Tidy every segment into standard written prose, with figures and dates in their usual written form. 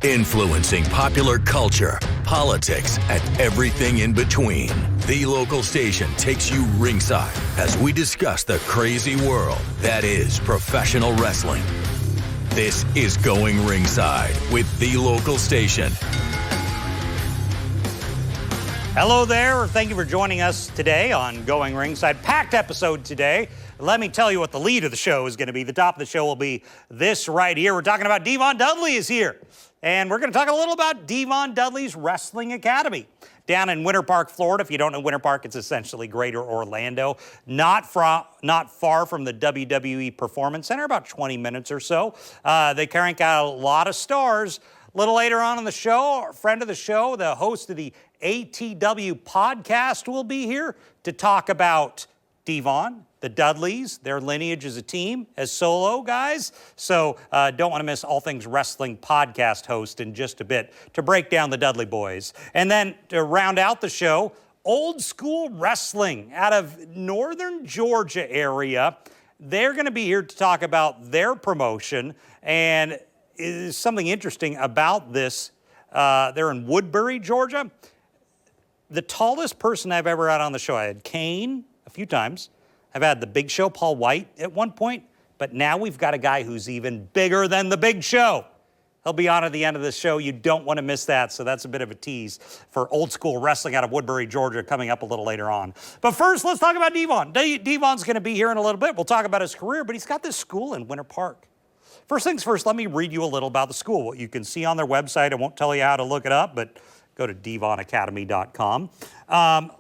Influencing popular culture, politics, and everything in between. The local station takes you ringside as we discuss the crazy world that is professional wrestling. This is Going Ringside with The Local Station. Hello there. Thank you for joining us today on Going Ringside. Packed episode today. Let me tell you what the lead of the show is going to be. The top of the show will be this right here. We're talking about D-Von Dudley is here. And we're going to talk a little about D-Von Dudley's Wrestling Academy down in Winter Park, Florida. If you don't know Winter Park, it's essentially Greater Orlando, not far from the WWE Performance Center, about 20 minutes or so. They crank out a lot of stars. A little later on in the show, a friend of the show, the host of the ATW podcast, will be here to talk about D-Von, the Dudleys, their lineage as a team, as solo guys. So don't want to miss All Things Wrestling podcast host in just a bit to break down the Dudley Boys. And then to round out the show, Old School Wrestling out of northern Georgia area. They're going to be here to talk about their promotion. And is something interesting about this. They're in Woodbury, Georgia. The tallest person I've ever had on the show, I had Kane a few times. I've had the Big Show, Paul White, at one point. But now we've got a guy who's even bigger than the Big Show. He'll be on at the end of the show. You don't want to miss that. So that's a bit of a tease for Old School Wrestling out of Woodbury, Georgia, coming up a little later on. But first, let's talk about D-Von. D-Von's going to be here in a little bit. We'll talk about his career, but he's got this school in Winter Park. First things first, let me read you a little about the school. What you can see on their website, I won't tell you how to look it up, but go to dvonacademy.com.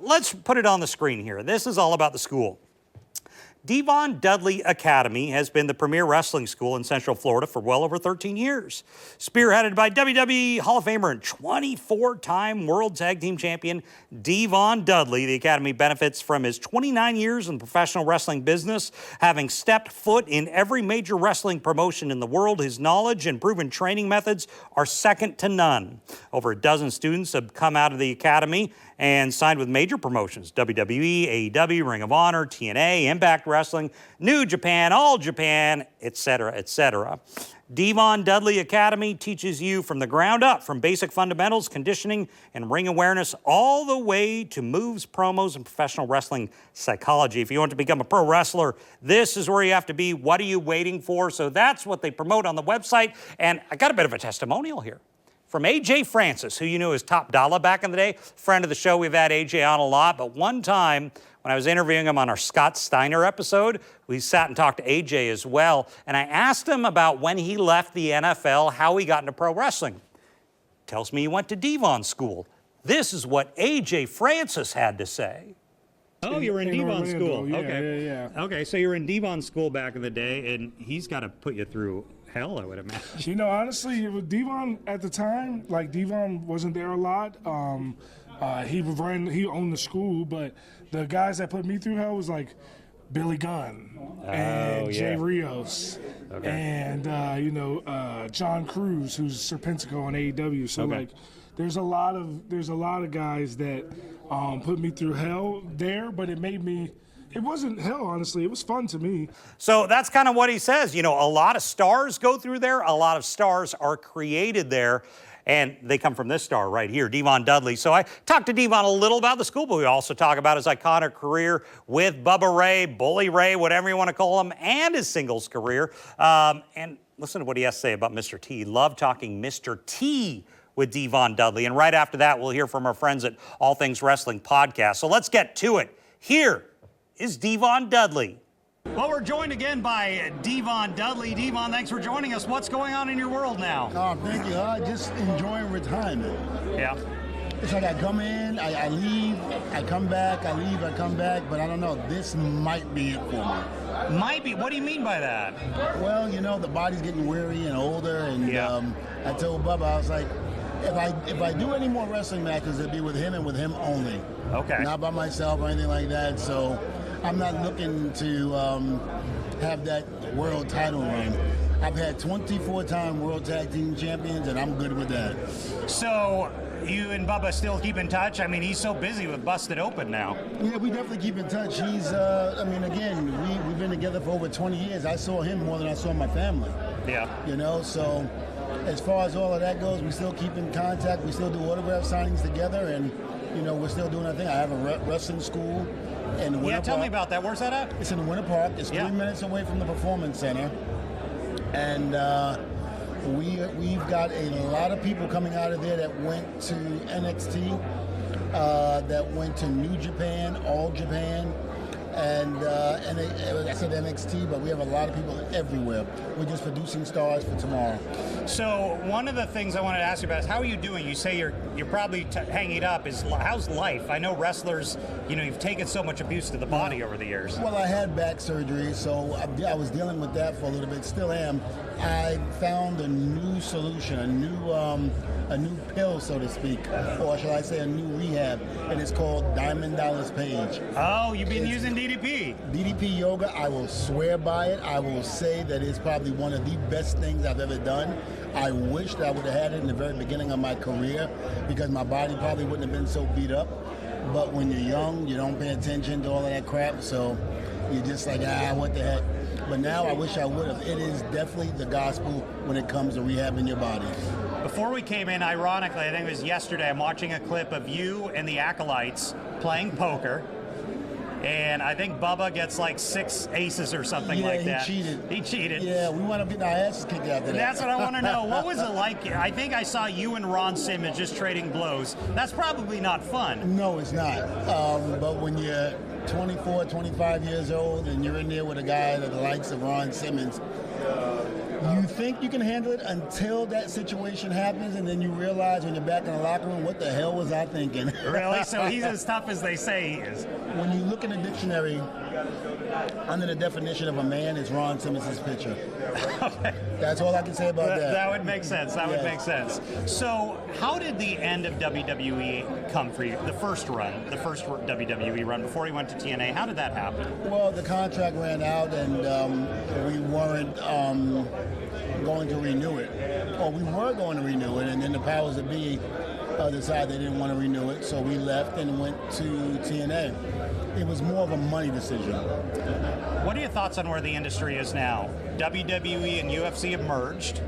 Let's put it on the screen here. This is all about the school. D-Von Dudley Academy has been the premier wrestling school in Central Florida for well over 13 years. Spearheaded by WWE Hall of Famer and 24-time World Tag Team Champion D-Von Dudley, the Academy benefits from his 29 years in the professional wrestling business. Having stepped foot in every major wrestling promotion in the world, his knowledge and proven training methods are second to none. Over a dozen students have come out of the Academy and signed with major promotions: WWE, AEW, Ring of Honor, TNA, Impact Wrestling, New Japan, All Japan, etc., etc. D-Von Dudley Academy teaches you from the ground up, from basic fundamentals, conditioning, and ring awareness, all the way to moves, promos, and professional wrestling psychology. If you want to become a pro wrestler, this is where you have to be. What are you waiting for? So that's what they promote on the website. And I got a bit of a testimonial here from AJ Francis, who you knew as Top Dollar back in the day. Friend of the show, we've had AJ on a lot, but one time when I was interviewing him on our Scott Steiner episode, we sat and talked to AJ as well, and I asked him about when he left the NFL, how he got into pro wrestling. Tells me he went to D-Von school. This is what AJ Francis had to say. Oh, you were in D-Von school. Yeah, okay. yeah. Okay, so you were in D-Von school back in the day, and he's got to put you through hell, I would imagine. You know, honestly, with D-Von at the time, like D-Von wasn't there a lot. He owned the school, but the guys that put me through hell was like Billy Gunn and Jay Rios and John Cruz, who's Serpentico on AEW. So like, there's a lot of guys that put me through hell there, but it wasn't hell, honestly. It was fun to me. So that's kind of what he says. You know, a lot of stars go through there. A lot of stars are created there. And they come from this star right here, D-Von Dudley. So I talked to D-Von a little about the school, but we also talk about his iconic career with Bubba Ray, Bully Ray, whatever you want to call him, and his singles career. And listen to what he has to say about Mr. T. Love talking Mr. T with D-Von Dudley. And right after that, we'll hear from our friends at All Things Wrestling podcast. So let's get to it. Here is D-Von Dudley. Well, we're joined again by D-Von Dudley. D-Von, thanks for joining us. What's going on in your world now? Oh, thank you. Just enjoying retirement. Yeah. It's like I come in, I leave, I come back, I leave, I come back, but I don't know. This might be it for me. Might be? What do you mean by that? Well, you know, the body's getting weary and older, and I told Bubba, I was like, if I do any more wrestling matches, it'll be with him and with him only. Okay. Not by myself or anything like that. So I'm not looking to have that world title run. I've had 24-time World Tag Team Champions, and I'm good with that. So you and Bubba still keep in touch? I mean, he's so busy with Busted Open now. Yeah, we definitely keep in touch. He's, we've been together for over 20 years. I saw him more than I saw my family. Yeah. You know, so as far as all of that goes, we still keep in contact. We still do autograph signings together, and we're still doing our thing. I have a wrestling school in the Winter Park. Tell me about that. Where's that at? It's in the Winter Park. It's 3 minutes away from the Performance Center, and we've got a lot of people coming out of there that went to NXT, that went to New Japan, All Japan. And I said NXT, but we have a lot of people everywhere. We're just producing stars for tomorrow. So one of the things I wanted to ask you about is how are you doing? You say you're probably hanging up. How's life? I know wrestlers, you've taken so much abuse to the body over the years. Well, I had back surgery, so I was dealing with that for a little bit. Still am. I found a new solution, a new pill, so to speak, or shall I say a new rehab, and it's called Diamond Dallas Page. Oh, you've been using DDP. DDP yoga, I will swear by it. I will say that it's probably one of the best things I've ever done. I wish that I would have had it in the very beginning of my career because my body probably wouldn't have been so beat up. But when you're young, you don't pay attention to all of that crap, so you're just like, what the heck. But now I wish I would have. It is definitely the gospel when it comes to rehabbing your body. Before we came in, ironically, I think it was yesterday, I'm watching a clip of you and the Acolytes playing poker. And I think Bubba gets like 6 aces or something like that. He cheated. Yeah, we want to get our asses kicked after that. That's what I want to know. What was it like? I think I saw you and Ron Simmons just trading blows. That's probably not fun. No, it's not. But when you're 24, 25 years old and you're in there with a guy that the likes of Ron Simmons, you think you can handle it until that situation happens, and then you realize when you're back in the locker room, what the hell was I thinking? Really? So he's as tough as they say he is. When you look in the dictionary, under the definition of a man is Ron Simmons' picture. Okay. That's all I can say about that. That would make sense. That would make sense. So how did the end of WWE come for you? The first WWE run before you went to TNA, how did that happen? Well, the contract ran out, and we weren't going to renew it. Or we were going to renew it, and then the powers that be decided they didn't want to renew it, so we left and went to TNA. It was more of a money decision. What are your thoughts on where the industry is now? WWE and UFC have merged.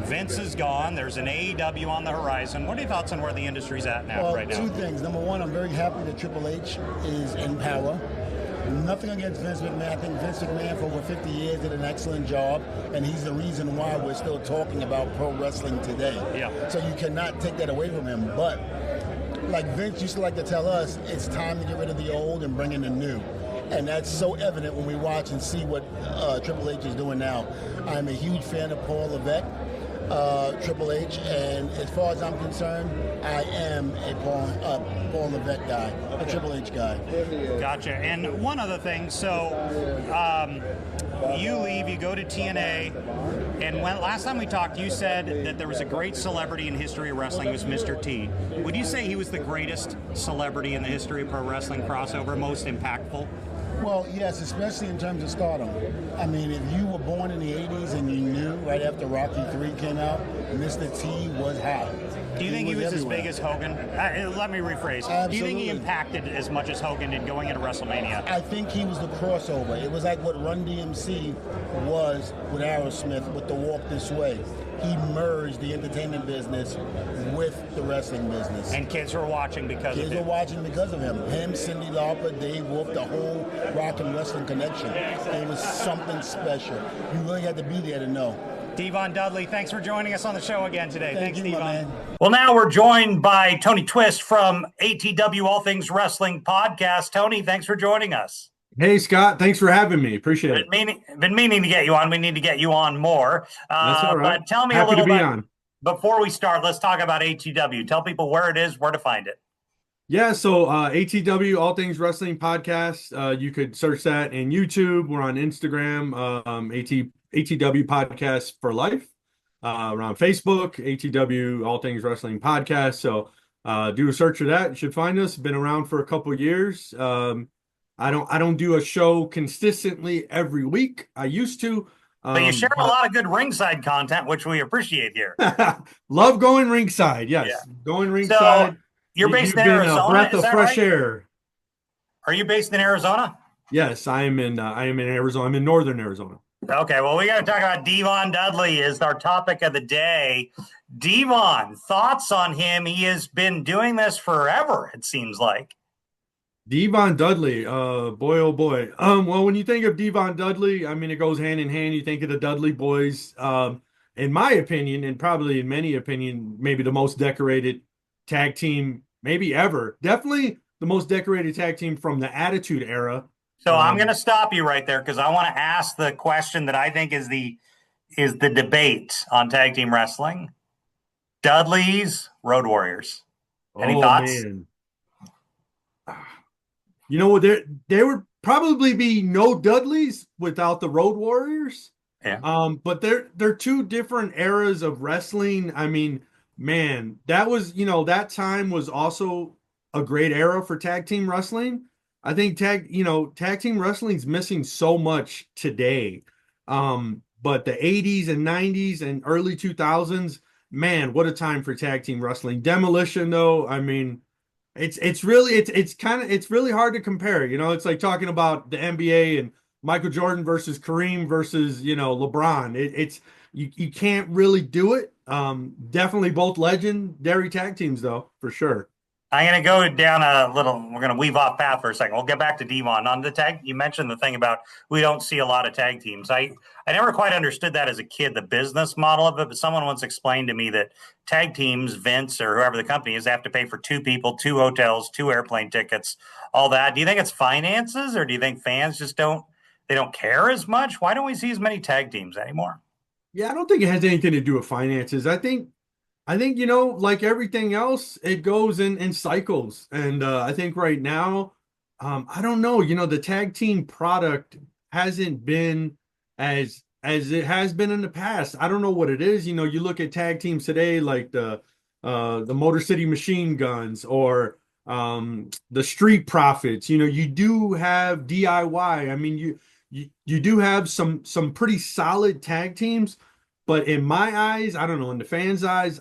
Vince is gone. There's an AEW on the horizon. What are your thoughts on where the industry's at now, right now? Two things. Number one, I'm very happy that Triple H is in power. Nothing against Vince McMahon. I think Vince McMahon for over 50 years did an excellent job, and he's the reason why we're still talking about pro wrestling today. Yeah. So you cannot take that away from him. But like Vince used to like to tell us, it's time to get rid of the old and bring in the new. And that's so evident when we watch and see what Triple H is doing now. I'm a huge fan of Paul Levesque, Triple H, and as far as I'm concerned, I am a Paul Levesque guy, a Triple H guy. Gotcha. And one other thing, so you leave, you go to TNA, and last time we talked, you said that there was a great celebrity in history of wrestling, it was Mr. T. Would you say he was the greatest celebrity in the history of pro wrestling crossover, most impactful? Well, yes, especially in terms of stardom. I mean, if you were born in the 80s and you knew right after Rocky III came out, Mr. T was hot. Do you think he was as big as Hogan? Let me rephrase. Absolutely. Do you think he impacted as much as Hogan did going into WrestleMania? I think he was the crossover. It was like what Run DMC was with Aerosmith with the Walk This Way. He merged the entertainment business with the wrestling business. And kids were watching because of him. Kids were watching because of him. Him, Cyndi Lauper, Dave Wolf, the whole rock and wrestling connection. It was something special. You really had to be there to know. D-Von Dudley, thanks for joining us on the show again today. Thanks, D-Von. Well, now we're joined by Tony Twist from ATW All Things Wrestling Podcast. Tony, thanks for joining us. Hey, Scott. Thanks for having me. Appreciate it. Been meaning to get you on. We need to get you on more. That's all right. But tell me Happy a little to be bit. on. Before we start, let's talk about ATW. Tell people where it is, where to find it. Yeah, so ATW All Things Wrestling Podcast. You could search that in YouTube. We're on Instagram, ATW Podcast for Life. We're on Facebook, ATW All Things Wrestling Podcast. So do a search for that. You should find us. Been around for a couple of years. I don't do a show consistently every week. I used to. But you share a lot of good ringside content, which we appreciate here. Love going ringside. Yes, yeah. Going ringside. So you're based in Arizona. A breath of fresh air. Are you based in Arizona? Yes, I am in Arizona. I'm in northern Arizona. Okay, well, we got to talk about D-Von Dudley is our topic of the day. D-Von, thoughts on him? He has been doing this forever, it seems like. D-Von Dudley, boy oh boy. Well, when you think of D-Von Dudley, I mean it goes hand in hand. You think of the Dudley Boys. In my opinion, and probably in many opinion, maybe the most decorated tag team maybe ever. Definitely the most decorated tag team from the Attitude Era. So I'm going to stop you right there because I want to ask the question that I think is the debate on tag team wrestling. Dudley's Road Warriors. Any Oh thoughts? man. You know, there would probably be no Dudleys without the Road Warriors. Yeah. But they're two different eras of wrestling. I mean, man, that was, that time was also a great era for tag team wrestling. I think tag team wrestling's missing so much today. But the 80s and 90s and early 2000s, man, what a time for tag team wrestling. Demolition though, I mean, it's really hard to compare. It's like talking about the NBA and Michael Jordan versus Kareem versus, LeBron. You can't really do it. Definitely both legendary tag teams though, for sure. I'm going to go down a little. We're going to weave off path for a second. We'll get back to D-Von on the tag. You mentioned the thing about we don't see a lot of tag teams. I never quite understood that as a kid, the business model of it. But someone once explained to me that tag teams, Vince or whoever the company is, they have to pay for two people, two hotels, two airplane tickets, all that. Do you think it's finances, or do you think fans just don't care as much? Why don't we see as many tag teams anymore? Yeah, I don't think it has anything to do with finances. I think, like everything else, it goes in cycles. And I think right now, I don't know, the tag team product hasn't been as it has been in the past. I don't know what it is. You look at tag teams today, like the Motor City Machine Guns or the Street Profits. You do have DIY. I mean, you do have some pretty solid tag teams. But in my eyes, I don't know, in the fans' eyes,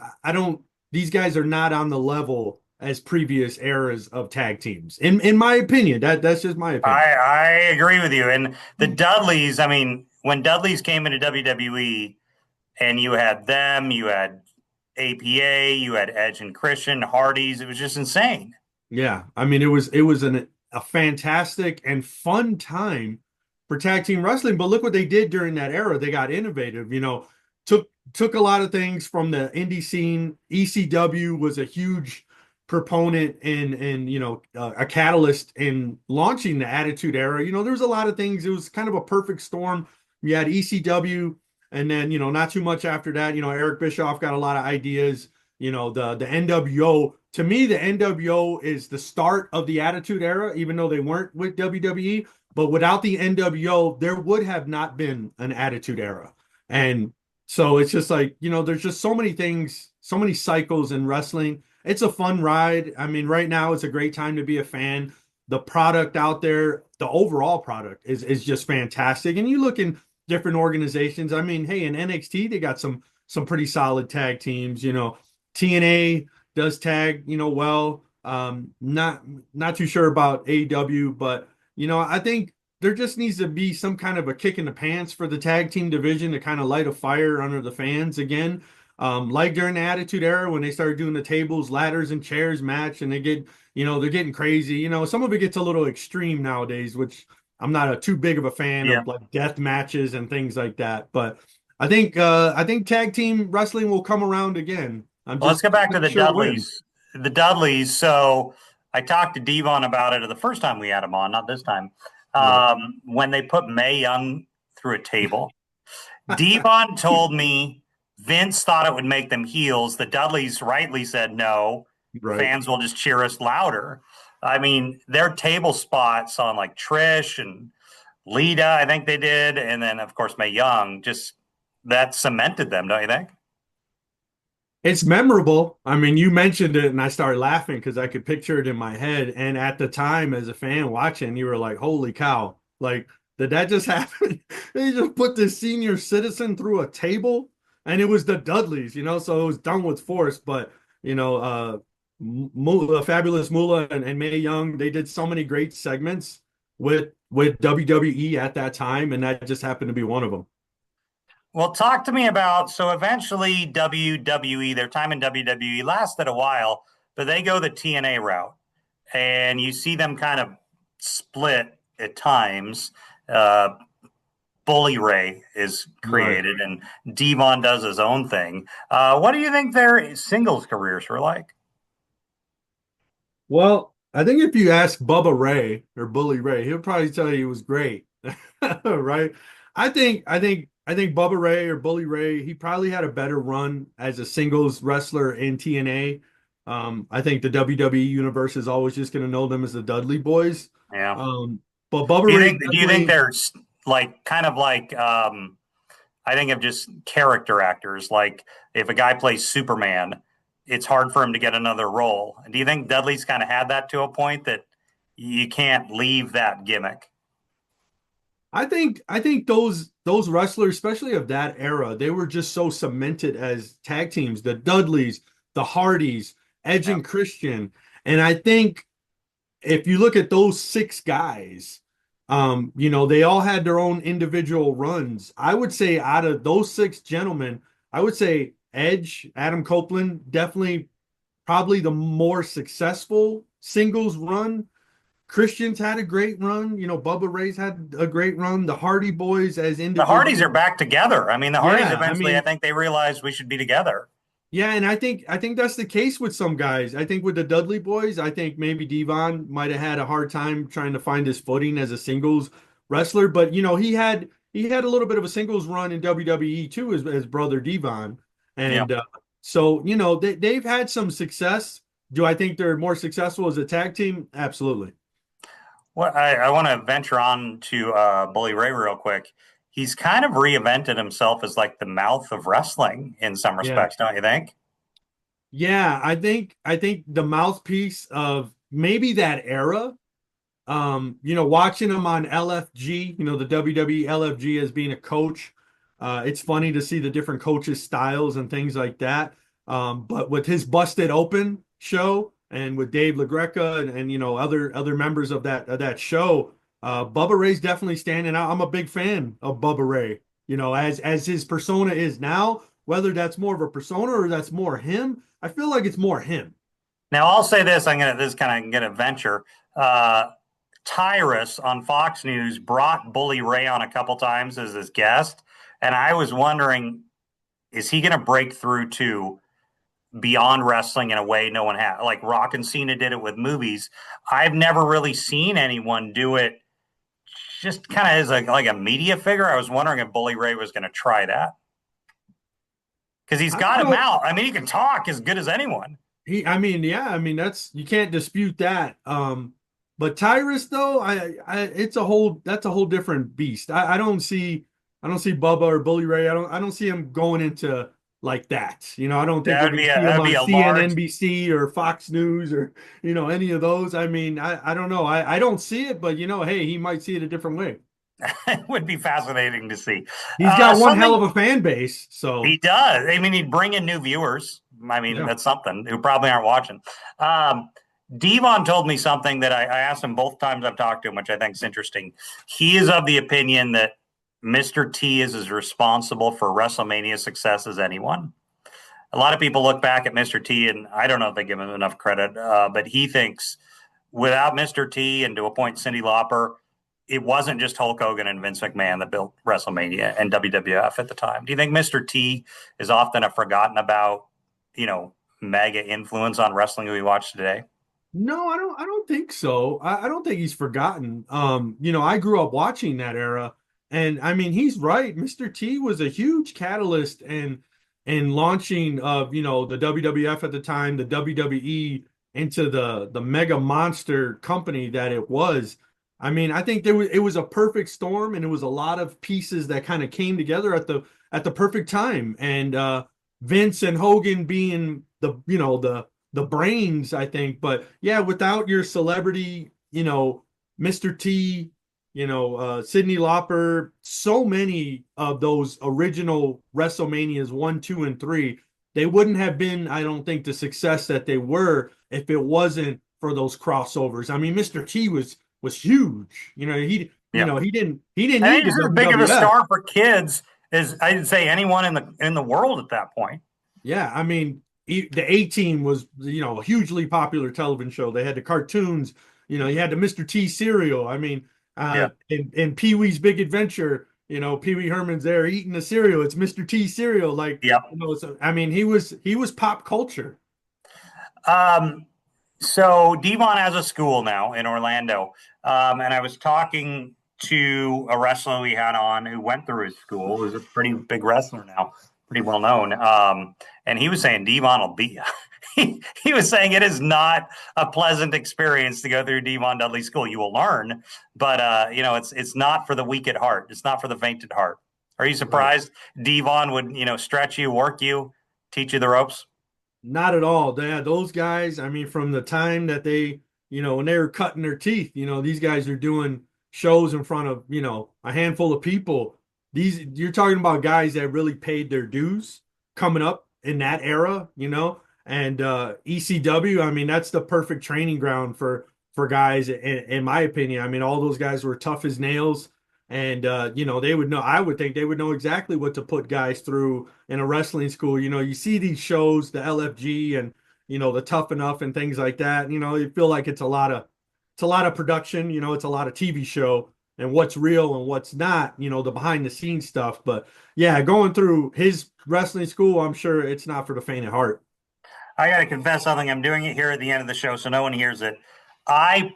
these guys are not on the level as previous eras of tag teams. In my opinion, that's just my opinion. I agree with you. And the Dudleys, I mean, when Dudleys came into WWE and you had them, you had APA, you had Edge and Christian, Hardys, it was just insane. Yeah. I mean, it was a fantastic and fun time for tag team wrestling. But look what they did during that era. They got innovative, took a lot of things from the indie scene. ECW was a huge proponent and a catalyst in launching the Attitude Era. There was a lot of things. It was kind of a perfect storm. You had ECW, and then not too much after that. Eric Bischoff got a lot of ideas. The NWO. To me, the NWO is the start of the Attitude Era, even though they weren't with WWE. But without the NWO, there would have not been an Attitude Era. And so it's just like, there's just so many things, so many cycles in wrestling. It's a fun ride. I mean, right now it's a great time to be a fan. The product out there, the overall product is just fantastic. And you look in different organizations. I mean, hey, in NXT, they got some pretty solid tag teams. TNA does tag, well. Not too sure about AEW, but I think there just needs to be some kind of a kick in the pants for the tag team division to kind of light a fire under the fans again. Like during the Attitude Era when they started doing the tables, ladders, and chairs match, and they get, they're getting crazy. Some of it gets a little extreme nowadays, which I'm not too big of a fan of, like death matches and things like that. But I think tag team wrestling will come around again. Let's get back to the Dudleys. The Dudleys. So I talked to D-Von about it the first time we had him on, not this time. When they put Mae Young through a table, D-Von told me Vince thought it would make them heels. The Dudleys rightly said no. Right. Fans will just cheer us louder. I mean, their table spots on like Trish and Lita, I think they did, and then of course Mae Young, just that cemented them, don't you think? It's memorable. I mean, you mentioned it and I started laughing because I could picture it in my head. And at the time, as a fan watching, you were like, holy cow, like, did that just happen? They just put this senior citizen through a table and it was the Dudleys, so it was done with force. But, Fabulous Moolah and Mae Young, they did so many great segments with WWE at that time. And that just happened to be one of them. Well, talk to me about, so eventually WWE, their time in WWE lasted a while, but they go the TNA route. And you see them kind of split at times. Uh, Bully Ray is Right. created and D-Von does his own thing. What do you think their singles careers were like? Well, I think if you ask Bubba Ray or Bully Ray, he'll probably tell you it was great. Right? I think Bubba Ray or Bully Ray, he probably had a better run as a singles wrestler in TNA. I think the WWE universe is always just going to know them as the Dudley Boys. Yeah. But Bubba Ray Do you think definitely, they're like kind of like I think of just character actors. Like if a guy plays Superman, it's hard for him to get another role. Do you think Dudley's kind of had that to a point that you can't leave that gimmick? I think those wrestlers, especially of that era, they were just so cemented as tag teams. The Dudleys, the Hardys, Edge Yeah. and Christian, and I think if you look at those six guys, they all had their own individual runs. I would say out of those six gentlemen, I would say Edge, Adam Copeland, definitely probably the more successful singles run. Christian's had a great run. Bubba Ray's had a great run. The Hardy Boys as The Hardys are individuals. back together. I mean, the Hardys Yeah, I eventually, I mean, think they realized we should be together. yeah, and I think that's the case with some guys. I think with the Dudley Boys, I think maybe Devon might have had a hard time trying to find his footing as a singles wrestler, but he had a little bit of a singles run in WWE too, as brother Devon, Yeah. and they've had some success. Do I think they're more successful as a tag team? Absolutely. Well, I want to venture on to Bully Ray real quick. He's kind of reinvented himself as like the mouth of wrestling in some Yeah. respects, don't you think? Yeah, I think the mouthpiece of maybe that era. Watching him on LFG, the WWE LFG as being a coach, it's funny to see the different coaches' styles and things like that. But with his Busted Open show and with Dave LaGreca and other members of that show, Bubba Ray's definitely standing out. I'm a big fan of Bubba Ray. As his persona is now, whether that's more of a persona or that's more him, I feel like it's more him. Now, I'll say this: this is kind of gonna venture. Uh, Tyrus on Fox News brought Bully Ray on a couple times as his guest, and I was wondering, is he going to break through to beyond wrestling in a way no one had? Like Rock and Cena did it with movies. I've never really seen anyone do it just kind of as like a media figure. I was wondering if Bully Ray was going to try that because he's I don't got a know. mouth. I mean, he can talk as good as anyone. I mean, yeah, I mean that's you can't dispute that. But Tyrus though, that's a whole different beast. I don't see Bubba or Bully Ray. I don't see him going into like that. I don't think That we're would gonna be see him that'd be on a large. CNNBC or Fox News or any of those. I mean, I don't know. I don't see it, but hey, he might see it a different way. It would be fascinating to see. He's got one hell Something of a fan base, so he does. I mean, he'd bring in new viewers. I mean, yeah. that's something who probably aren't watching. Um, Devon told me something that I asked him both times I've talked to him, which I think is interesting. He is of the opinion that Mr. T is as responsible for WrestleMania success as anyone. A lot of people look back at Mr. T, and I don't know if they give him enough credit, but he thinks without Mr. T and to a point Cyndi Lauper, it wasn't just Hulk Hogan and Vince McMahon that built WrestleMania and WWF at the time. Do you think Mr. T is often a forgotten about, mega influence on wrestling we watch today? No, I don't think so. I don't think he's forgotten. I grew up watching that era, and I mean he's right. Mr. T was a huge catalyst in launching of, the WWF at the time, the WWE into the mega monster company that it was. I mean, I think it was a perfect storm and it was a lot of pieces that kind of came together at the perfect time. And Vince and Hogan being the brains, I think. But yeah, without your celebrity, Mr. T, Cyndi Lauper, so many of those original WrestleManias 1, 2, and 3, they wouldn't have been, I don't think, the success that they were if it wasn't for those crossovers. I mean, Mr. T was huge. He Yeah. he didn't I think need he's the as big of a WWF. star for kids as I'd say anyone in the world at that point. Yeah, I mean, the A-Team was, a hugely popular television show. They had the cartoons, you had the Mr. T cereal. I mean, in Pee-wee's Big Adventure, Pee-wee Herman's there eating the cereal. It's Mr. T cereal. Like, so, I mean, he was pop culture. So D-Von has a school now in Orlando, and I was talking to a wrestler we had on who went through his school. Who's a pretty big wrestler now, pretty well known. And he was saying D-Von will beat you. He was saying it is not a pleasant experience to go through D-Von Dudley school. You will learn, but it's not for the weak at heart. It's not for the faint at heart. Are you surprised D-Von would stretch you, work you, teach you the ropes? Not at all. Those guys, I mean, from the time that they, when they were cutting their teeth, these guys are doing shows in front of, a handful of people. You're talking about guys that really paid their dues coming up in that era, and ECW, I mean, that's the perfect training ground for guys, in my opinion. I mean, all those guys were tough as nails. And, they would know, I would think they would know exactly what to put guys through in a wrestling school. You see these shows, the LFG and, the Tough Enough and things like that. You feel like it's a lot of production, it's a lot of TV show and what's real and what's not, the behind the scenes stuff. But yeah, going through his wrestling school, I'm sure it's not for the faint of heart. I got to confess something. I'm doing it here at the end of the show so no one hears it. I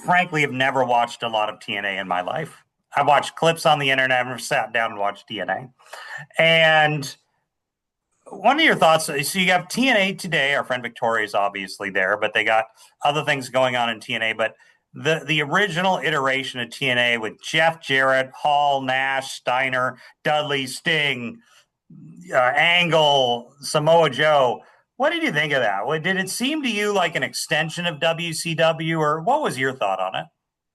frankly have never watched a lot of TNA in my life. I watched clips on the internet. I've never sat down and watched TNA. And one of your thoughts, so you have TNA today. Our friend Victoria is obviously there, but they got other things going on in TNA. But the original iteration of TNA with Jeff Jarrett, Hall, Nash, Steiner, Dudley, Sting, Angle, Samoa Joe. What did you think of that? Did it seem to you like an extension of WCW, or what was your thought on it?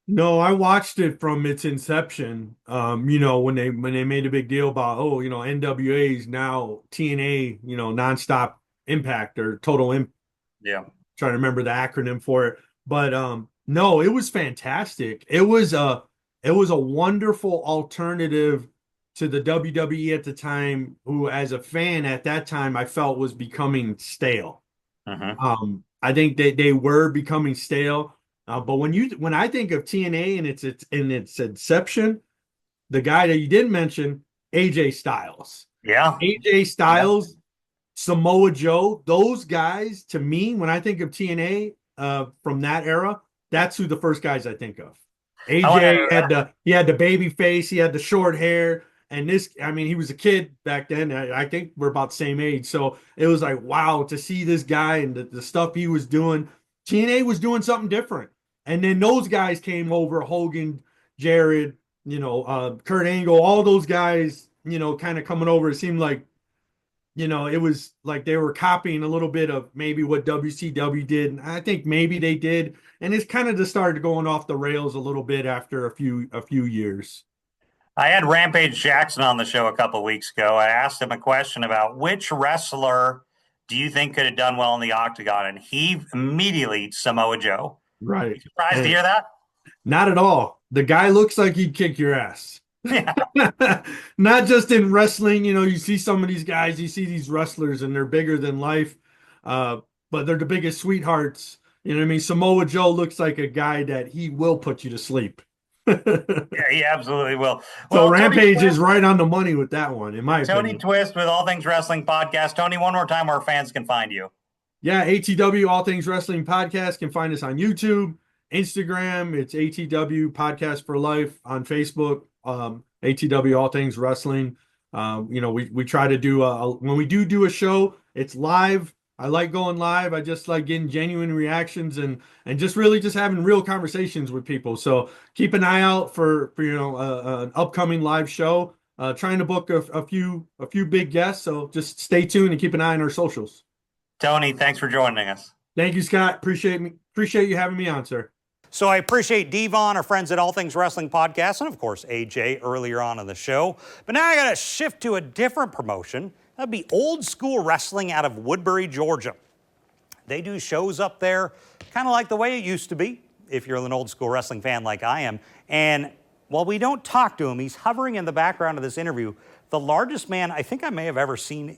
No, I watched it from its inception. When they made a big deal about, NWA is now TNA, nonstop impact or total impact. Yeah. Trying to remember the acronym for it. But no, it was fantastic. It was a wonderful alternative to the WWE at the time, who as a fan at that time I felt was becoming stale. I think they were becoming stale. But when I think of TNA and its inception, the guy that you didn't mention, AJ Styles. Yeah. AJ Styles, Samoa Joe, those guys, to me, when I think of TNA from that era, that's who the first guys I think of. AJ had the baby face, he had the short hair, and he was a kid back then. I think we're about the same age. So it was like, wow, to see this guy and the stuff he was doing. TNA was doing something different. And then those guys came over, Hogan, Jared, Kurt Angle, all those guys, kind of coming over. It seemed like, it was like they were copying a little bit of maybe what WCW did. And I think maybe they did. And it's kind of just started going off the rails a little bit after a few years. I had Rampage Jackson on the show a couple of weeks ago. I asked him a question about which wrestler do you think could have done well in the Octagon? And he immediately, Samoa Joe. Right. You surprised to hear that? Not at all. The guy looks like he'd kick your ass. Yeah. Not just in wrestling. You see some of these guys, you see these wrestlers and they're bigger than life, but they're the biggest sweethearts. You know what I mean? Samoa Joe looks like a guy that he will put you to sleep. Yeah, he absolutely will. So Rampage is right on the money with that one, in my opinion. Tony Twist with All Things Wrestling Podcast. Tony, one more time where fans can find you. Yeah, ATW All Things Wrestling Podcast. Can find us on YouTube, Instagram. It's ATW Podcast for Life on Facebook. ATW All Things Wrestling. We try to do when we do a show, it's live. I like going live. I just like getting genuine reactions and just really just having real conversations with people. So keep an eye out for an upcoming live show. Trying to book a few big guests. So just stay tuned and keep an eye on our socials. Tony, thanks for joining us. Thank you, Scott. Appreciate you having me on, sir. So I appreciate D-Von, our friends at All Things Wrestling Podcast, and of course AJ earlier on in the show. But now I got to shift to a different promotion. That'd be Old School Wrestling out of Woodbury, Georgia. They do shows up there, kind of like the way it used to be, if you're an old school wrestling fan like I am. And while we don't talk to him, he's hovering in the background of this interview the largest man I think I may have ever seen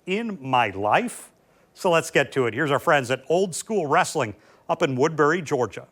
in my life. So let's get to it. Here's our friends at Old School Wrestling up in Woodbury, Georgia.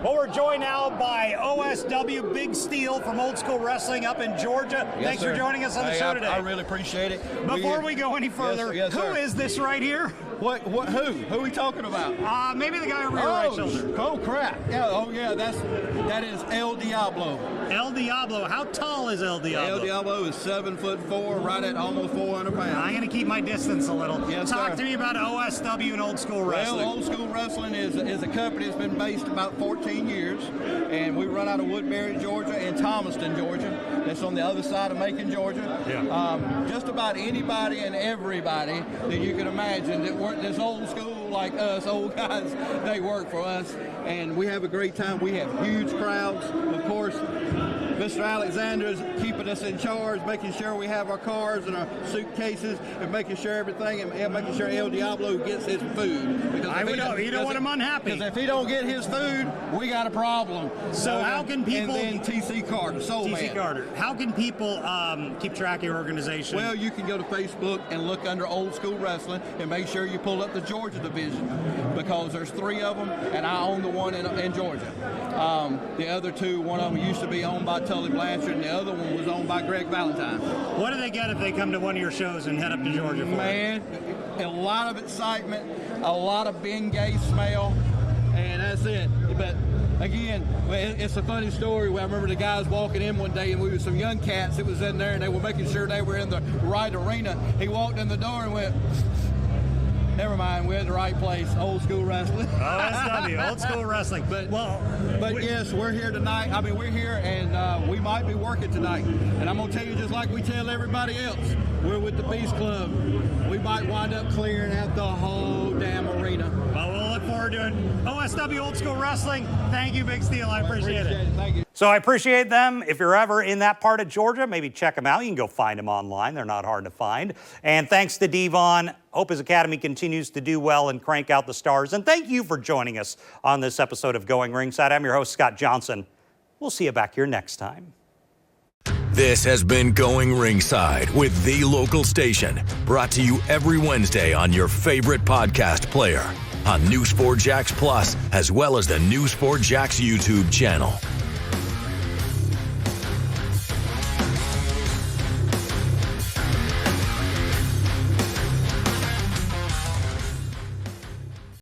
Well, we're joined now by OSW Big Steel from Old School Wrestling up in Georgia. Yes, Thanks for joining us on the show today. I really appreciate it. Before we go any further, Yes, who sir. is this right here? Who? Who are we talking about? Maybe the guy over your right shoulder. Oh crap! Yeah, that is El Diablo. El Diablo. How tall is El Diablo? El Diablo is 7'4", right at almost 400 pounds. I'm going to keep my distance a little. Yes, Talk sir. to me about OSW and Old School Wrestling. Well, Old School Wrestling is a company that's been based about 14 years, and we run out of Woodbury, Georgia, and Thomaston, Georgia. That's on the other side of Macon, Georgia. Yeah. Just about anybody and everybody that you can imagine that work this old school like us, old guys, they work for us, and we have a great time. We have huge crowds. Of course, Mr. Alexander is keeping us in charge, making sure we have our cars and our suitcases, and making sure everything, and making sure El Diablo gets his food. Because you don't want him unhappy. Because if he don't get his food, we got a problem. So how can people... And then TC Carter, Soul Man. TC Carter. How can people keep track of your organization? Well, you can go to Facebook and look under Old School Wrestling and make sure you pull up the Georgia division, because there's 3 of them, and I own the one in Georgia. The other 2, one of them used to be owned by Tully Blanchard, and the other one was owned by Greg Valentine. What do they get if they come to one of your shows and head up to Georgia for it? Man, a lot of excitement, a lot of Bengay smell, and that's it. But again, it's a funny story. I remember the guys walking in one day, and we were some young cats that was in there, and they were making sure they were in the right arena. He walked in the door and went, never mind, we're in the right place. Old School Wrestling. OSW, Old School Wrestling. But yes, we're here tonight. I mean, we're here, and we might be working tonight. And I'm going to tell you, just like we tell everybody else, we're with the Beast Club. We might wind up clearing out the whole damn arena. Well, we'll look forward to it. OSW Old School Wrestling. Thank you, Big Steel. I appreciate it. Thank you. So I appreciate them. If you're ever in that part of Georgia, maybe check them out. You can go find them online. They're not hard to find. And thanks to D-Von. Hope his academy continues to do well and crank out the stars. And thank you for joining us on this episode of Going Ringside. I'm your host, Scott Johnson. We'll see you back here next time. This has been Going Ringside with The Local Station, brought to you every Wednesday on your favorite podcast player, on News 4 Jax Plus, as well as the News 4 Jax YouTube channel.